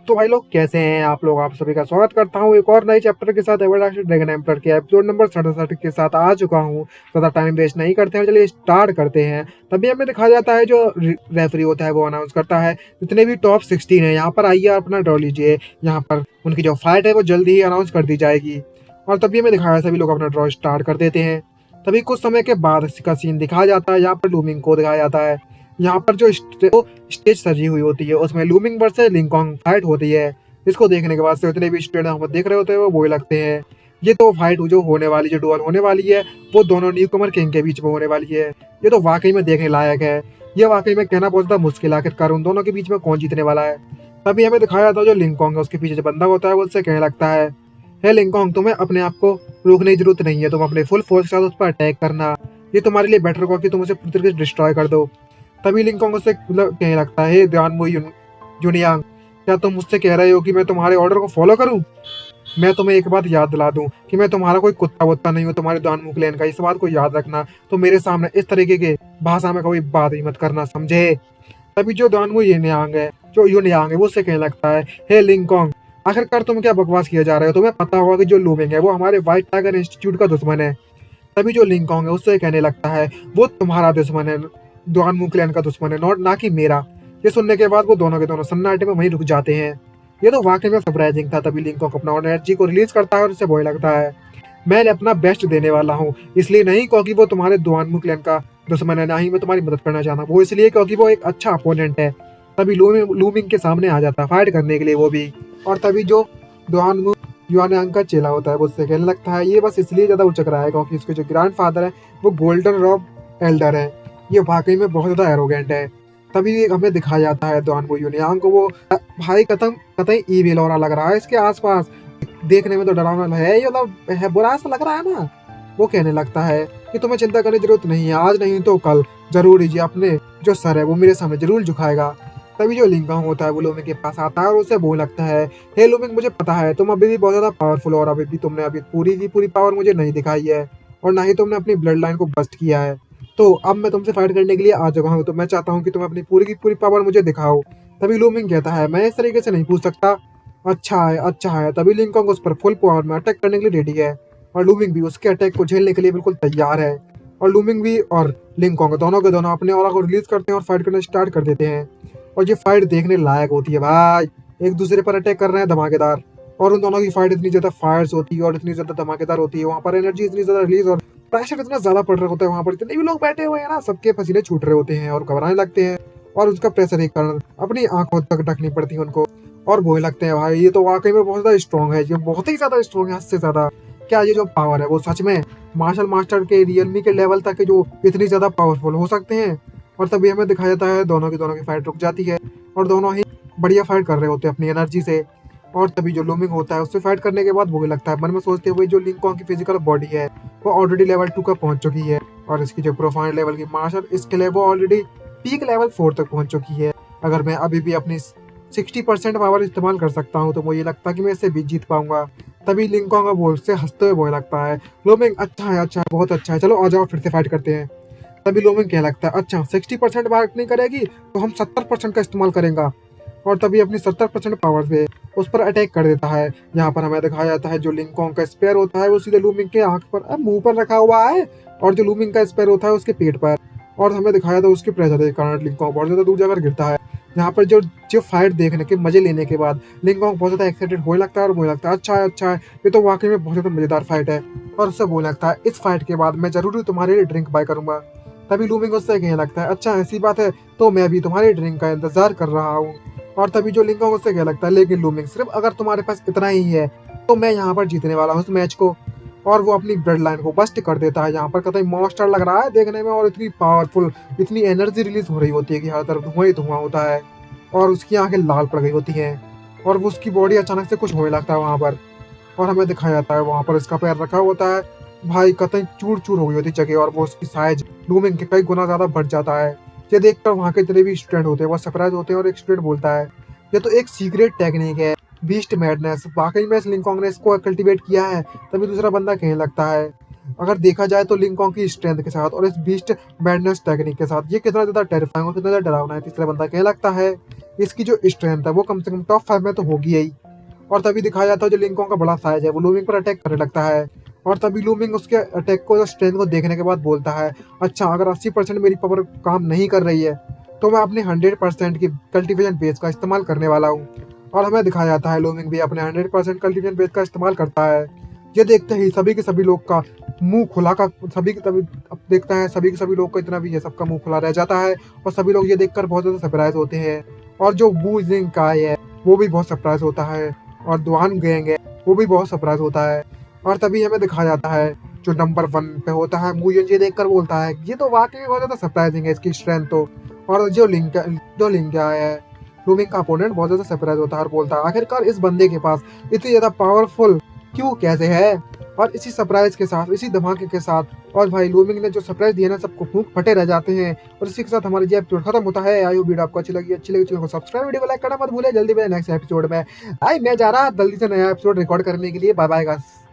तो भाई लोग कैसे हैं आप लोग। आप सभी का स्वागत करता हूं एक और नए चैप्टर के साथ। एवरलास्टिंग ड्रैगन एम्परर के एपिसोड नंबर 67 के साथ आ चुका हूं। ज़्यादा टाइम वेस्ट नहीं करते हैं, चलिए स्टार्ट करते हैं। तभी हमें दिखाया जाता है जो रेफरी होता है वो अनाउंस करता है जितने भी टॉप 16 है यहाँ पर आइए अपना ड्रॉ लीजिए। यहाँ पर उनकी जो फाइट है वो जल्दी ही अनाउंस कर दी जाएगी। और तभी हमें दिखाया सभी लोग अपना ड्रॉ स्टार्ट कर देते हैं। तभी कुछ समय के बाद इसका सीन दिखाया जाता है। यहाँ पर लूमिंग को दिखाया जाता है। यहाँ पर जो स्टेज सजी हुई होती है उसमें लूमिंग वर्सेस लिंकॉन्ग फाइट होती है। इसको देखने के बाद से उतने भी स्टूडेंट हम देख रहे होते हैं वो वही लगते हैं। ये तो फाइट जो होने वाली जो डुअल होने वाली है वो दोनों न्यूकमर किंग के बीच में होने वाली है। ये तो वाकई में देखने लायक है। ये वाकई में कहना बहुत ज्यादा मुश्किल है आखिरकार उन दोनों के बीच में कौन जीतने वाला है। तभी हमें दिखाया था जो लिंकॉन्ग है उसके पीछे जो बंदा होता है वो उससे कहने लगता है, हे लिंकॉन्ग, तुम्हें अपने आप को रोकने की जरूरत नहीं है, तुम अपने फुल फोर्स के साथ उस पर अटैक करना। ये तुम्हारे लिए बेटर होगा कि तुम उसे पूरी तरीके से डिस्ट्रॉय कर दो। तभी लिंकॉन्ग उससे कहने लगता है, हे ध्यान जुनियांग, क्या तुम मुझसे कह रहे हो कि मैं तुम्हारे ऑर्डर को फॉलो करूं? मैं तुम्हें एक बात याद दिला दूं कि मैं तुम्हारा कोई कुत्ता वुत्ता नहीं हूं, तुम्हारे दानमू क्लैन का। इस बात को याद रखना। तो मेरे सामने इस तरीके के भाषा में कोई बात ही मत करना, समझे? तभी जो दानमू यूनियांग है वो उससे कहने लगता है, हे लिंकॉन्ग, आखिरकार तुम क्या बकवास किए जा रहे हो? तुम्हें पता होगा कि जो लूमिंग है वो हमारे व्हाइट टाइगर इंस्टीट्यूट का दुश्मन है। तभी जो लिंकॉन्ग है उससे कहने लगता है, वो तुम्हारा दुश्मन है, दानमू क्लैन का दुश्मन है, नॉट ना कि मेरा। ये सुनने के बाद वो दोनों के दोनों सन्नाटे में वहीं रुक जाते हैं। ये तो वाकई में सरप्राइजिंग था। तभी लिंकॉन्ग अपना एनर्जी को रिलीज करता है और उसे बोलने लगता है, मैं अपना बेस्ट देने वाला हूँ, इसलिए नहीं क्योंकि वो तुम्हारे दानमू क्लैन का दुश्मन है, ना ही मैं तुम्हारी मदद करना चाहता, वो इसलिए क्योंकि वो एक अच्छा अपोनेंट है। तभी लूमिंग के सामने आ जाता है फाइट करने के लिए वो भी। और तभी जो दानमू युआनयांग का चेला होता है वो उससे कहने लगता है, ये बस इसलिए ज्यादा उचक रहा है क्योंकि उसके जो ग्रैंडफादर है वो गोल्डन रॉब एल्डर है। ये वाकई में बहुत ज्यादा एरोगेंट है। तभी हमें दिखाया जाता है दानमू युनियांग को, वो भाई कतई ईविल और लग रहा है इसके आसपास। देखने में तो डरावना है, ये मतलब है, बुरा सा लग रहा है ना। वो कहने लगता है कि तुम्हें चिंता करने की जरूरत नहीं है, आज नहीं तो कल जरूर ही जी अपने जो सर है वो मेरे सामने जरूर झुकाएगा। तभी जो लिंकॉन्ग होता है वो लूमिंग के पास आता है और उसे बोल लगता है, हे लूमिंग, मुझे पता है तुम अभी भी बहुत ज्यादा पावरफुल हो और अभी भी तुमने अभी पूरी की पूरी पावर मुझे नहीं दिखाई है और ना ही तुमने अपनी ब्लड लाइन को बस्ट किया है। तो अब मैं तुमसे फाइट करने के लिए आ चुका हूँ, तो मैं चाहता हूँ कि तुम अपनी पूरी की पूरी पावर मुझे दिखाओ। तभी लूमिंग कहता है, मैं इस तरीके से नहीं पूछ सकता। अच्छा है, अच्छा है। तभी लिंकॉन्ग उस पर फुल पावर में अटैक करने के लिए रेडी है और लूमिंग भी उसके अटैक को झेलने के लिए बिल्कुल तैयार है। और लूमिंग भी और लिंकॉन्ग दोनों के दोनों अपने ऑरा को रिलीज करते हैं और फाइट करना स्टार्ट कर देते हैं। और ये फाइट देखने लायक होती है भाई। एक दूसरे पर अटैक कर रहे हैं धमाकेदार, और उन दोनों की फाइट इतनी ज्यादा फायर्स होती है और इतनी ज्यादा धमाकेदार होती है। वहाँ पर एनर्जी इतनी ज्यादा रिलीज और प्रेशर इतना ज्यादा पड़ रहा होता है। वहाँ पर जितने भी लोग बैठे हुए हैं ना, सबके पसीने छूट रहे होते हैं और घबराने लगते हैं। और उसका प्रेशर के कारण अपनी आंखों तक ढकनी पड़ती है उनको और बोलने लगते हैं, भाई ये तो वाकई में बहुत ज्यादा स्ट्रॉन्ग है, ये बहुत ही ज्यादा स्ट्रॉन्ग है, हद से ज्यादा। क्या ये जो पावर है वो सच में मार्शल मास्टर के रियलमी के लेवल तक के जो इतनी ज्यादा पावरफुल हो सकते हैं? और तभी हमें दिखाया जाता है दोनों की फाइट रुक जाती है और दोनों ही बढ़िया फाइट कर रहे होते हैं अपनी एनर्जी से। और तभी जो लूमिंग होता है उससे फाइट करने के बाद वो लगता है मन में सोचते हुए, जो लिंकॉन्ग की फिजिकल बॉडी है वो ऑलरेडी लेवल 2 का पहुंच चुकी है और इसकी जो प्रोफाइल लेवल की मार्शल स्किल है वो ऑलरेडी पीक लेवल 4 तक पहुंच चुकी है। अगर मैं अभी भी अपनी 60% पावर इस्तेमाल कर सकता हूँ तो मुझे लगता है कि मैं इससे भी जीत पाऊंगा। तभी लिंकॉन्ग बोल से हंसते हुए बोलने लगता है, लूमिंग, अच्छा है, बहुत अच्छा है, चलो आ जाओ फिर से फाइट करते हैं। तभी लूमिंग कहने लगता है, अच्छा 60% बात नहीं करेगी तो हम 70% का इस्तेमाल करेंगे। और तभी अपनी 70% पावर से उस पर अटैक कर देता है। यहाँ पर हमें दिखाया जाता है जो लिंकॉन्ग का स्पेयर होता है वो सीधे लूमिंग के आंख पर मुंह पर रखा हुआ है और जो लूमिंग का स्पेयर होता है उसके पेट पर। और हमें दिखाया था उसके प्रेशर के कारण लिंकॉन्ग बहुत ज्यादा दूर जाकर गिरता है। यहाँ पर जो जो फाइट देखने के मजे लेने के बाद लिंकॉन्ग बहुत ज्यादा एक्साइटेड होने लगता है और बोलने लगता है, अच्छा है, ये तो वाकई में बहुत ज्यादा मजेदार फाइट है। और उससे बोलने लगता है, इस फाइट के बाद मैं जरूर तुम्हारे लिए ड्रिंक बाय करूंगा। तभी लूमिंग उससे कहने लगता है, अच्छा ऐसी बात है, तो मैं भी तुम्हारी ड्रिंक का इंतजार कर रहा हूँ। और तभी जो लिंकॉन्ग उससे कहने लगता है, लेकिन लूमिंग, सिर्फ अगर तुम्हारे पास इतना ही है तो मैं यहाँ पर जीतने वाला हूँ इस मैच को। और वो अपनी ब्लड लाइन को बस्ट कर देता है। यहाँ पर कतई मॉन्स्टर लग रहा है देखने में और इतनी पावरफुल, इतनी एनर्जी रिलीज हो रही होती है कि हर तरफ धुआं ही धुआं होता है और उसकी आंखें लाल पड़ गई होती हैं और वो उसकी बॉडी अचानक से कुछ होने लगता है वहाँ पर। और हमें दिखाया जाता है वहाँ पर उसका पैर रखा होता है, भाई कतई चूर चूर हो गई होती जगह और वो उसकी साइज लूमिंग के कई गुना ज्यादा बढ़ जाता है। ये देखकर वहाँ के जितने भी स्टूडेंट होते हैं वो सरप्राइज होते हैं और एक स्टूडेंट बोलता है, ये तो एक सीक्रेट टेक्निक है, बीस्ट मैडनेस, वाकई में इस लिंकॉन्ग ने इसको कल्टीवेट किया है। तभी दूसरा बंदा कहने लगता है, अगर देखा जाए तो लिंकॉन्ग की स्ट्रेंथ के साथ और इस बीस्ट मैडनेस टेक्निक के साथ ये कितना ज़्यादा टेरिफाइंग और कितना ज़्यादा डरावना है। तीसरा बंदा क्या लगता है इसकी जो स्ट्रेंथ है वो कम से कम टॉप 5 में तो होगी ही। और तभी दिखाया जाता है जो लिंकॉन्ग का बड़ा साइज है वो लूमिंग पर अटैक करने लगता है। और तभी लूमिंग उसके अटैक को स्ट्रेंथ को देखने के बाद बोलता है, अच्छा अगर 80% मेरी पावर काम नहीं कर रही है तो मैं अपने 100% की कल्टीवेशन बेस का इस्तेमाल करने वाला हूँ। और हमें दिखाया जाता है लूमिंग भी अपने 100% कल्टीवेशन बेस का इस्तेमाल करता है। ये देखते ही सभी के सभी लोग का मुंह खुला का सभी के तभी अब देखता है सभी के सभी लोग को इतना भी ये सबका मुंह खुला रह जाता है। और सभी लोग ये देखकर बहुत ज़्यादा सरप्राइज होते हैं। और जो वू जिंग काय है वो भी बहुत सरप्राइज होता है। और दुआन गैंग है वो भी बहुत सरप्राइज होता है। और तभी हमें दिखाया जाता है जो नंबर 1 पे होता है मू ये देखकर बोलता है ये तो वाकई में बहुत ज़्यादा सरप्राइजिंग है इसकी स्ट्रेंथ तो। और जो लिंक है लूमिंग का अपोनेंट बहुत ज़्यादा सरप्राइज होता है और बोलता है आखिरकार इस बंदे के पास इतनी ज़्यादा पावरफुल क्यों कैसे है। और इसी सरप्राइज के साथ इसी धमाके के साथ और भाई लूमिंग ने जो सरप्राइज दिया ना सबको फूंक फटे रह जाते हैं। और इसी के साथ हमारी ये एपिसोड खत्म होता है। आई होप वीडियो आपको अच्छी लगी चैनल को सब्सक्राइब वीडियो को लाइक करना मत भूले। जल्दी मिले नेक्स्ट एपिसोड में। भाई मैं जा रहा जल्दी से नया एपिसोड रिकॉर्ड करने के लिए। Bye bye guys.